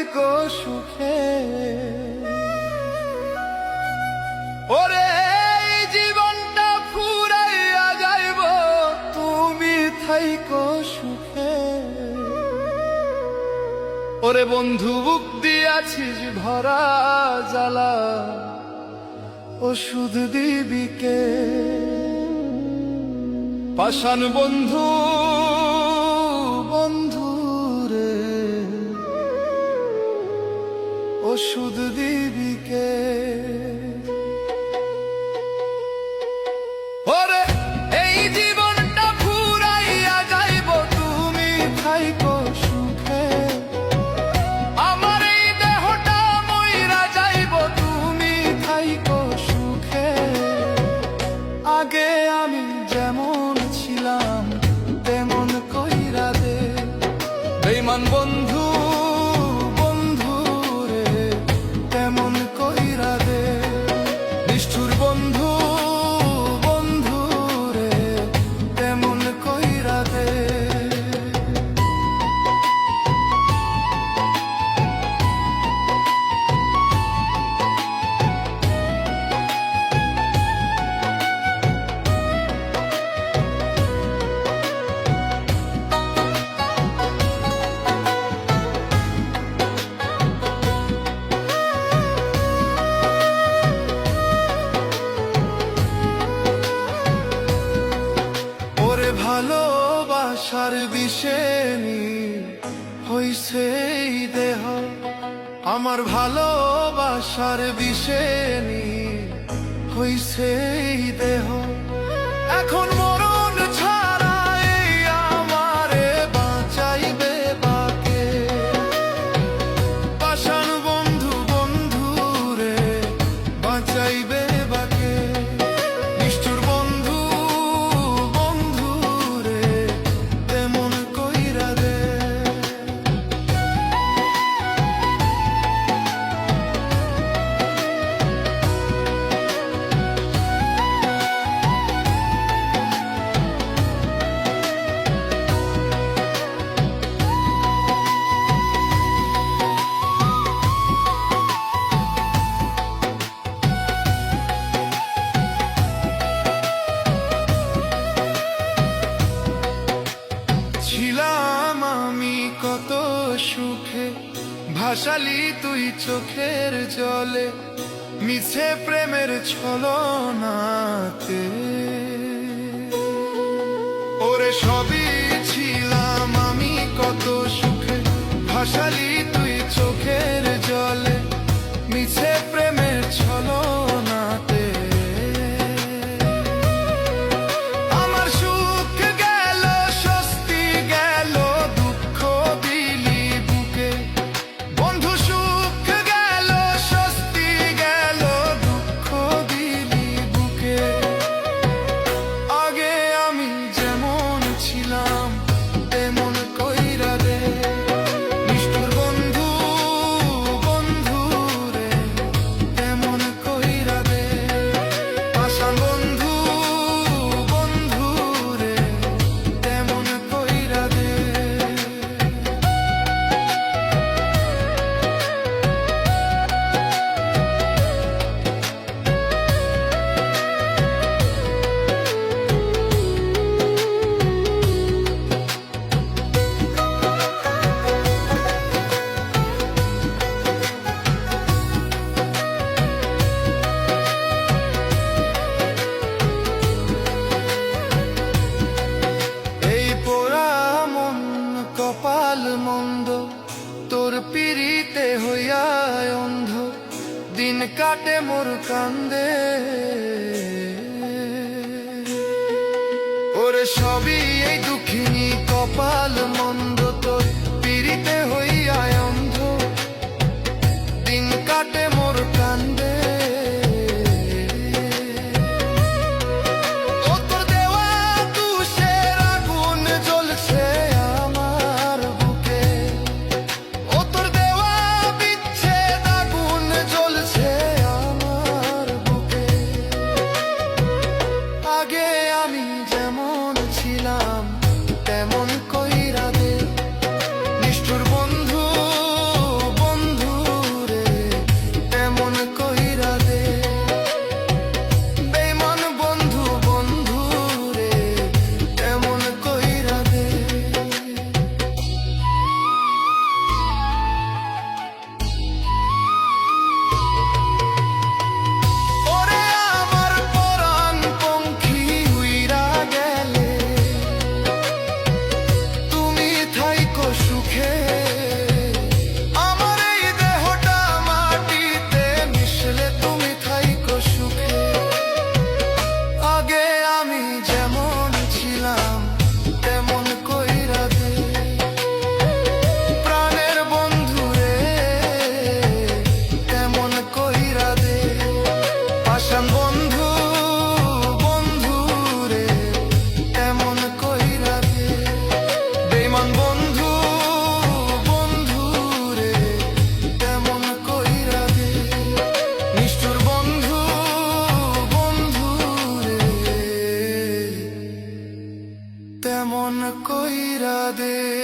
থাইকো সুখে। ওরে এই জীবনটা ফুরাইয়া যাইব, তুমি থাইকো সুখে। ওরে বন্ধু বুক দিয়াছিস ভরা জ্বালা, ওষুধ দিবি কে? পাষাণ বন্ধু বন্ধু রে, ওষুধ দিবি কে? ওরে এই জীবনটা ফুরাইয়া যাইব, তুমি থাইকো সুখে। আমার এই দেহটা মইরা যাইব, তুমি থাইকো সুখে। আগে আমি যেমন ছিলাম তেমন কইরা দে, বেঈমান বন্ধু বন্ধু রে, তেমন কইরা দে। নিষ্ঠুর বন্ধু বন্ধু রে, তেমন কইরা দে। ভালোবাসার বিষে হইছে এই দেহ, আমার ভালোবাসার বিষে হইছে এই দেহ। এখন মরণ ছাড়া এই আমারে বাঁচাইবে বাকে? পাষাণ বন্ধু বন্ধু রে, বাঁচাইবে বাকে? নিষ্ঠুর বন্ধু বন্ধু রে, তেমন কইরা দে। ছিলাম আমি কত সুখে, ভাসালি তুই চোখের জলে, মিছে প্রেমের ছলনাতে। ওরে সবই ছিলাম আমি কত সুখে, ভাসালি তুই চোখের জলে, মিছে প্রেমের ছলনাতে। কপাল মন্দ তোর পিড়িতে হইয়া অন্ধ, দিন কাটে মোর কান্দে। ওরে সবই এই দুঃখিনী কপাল মন্দ, তোর পিড়িতে হইয়া অন্ধ, দিন কাটে মোর কান্দে। আগে আমি যেমন ছিলাম তেমন কইরা দে, নিষ্ঠুর বন্ধু বন্ধু কইরা দে।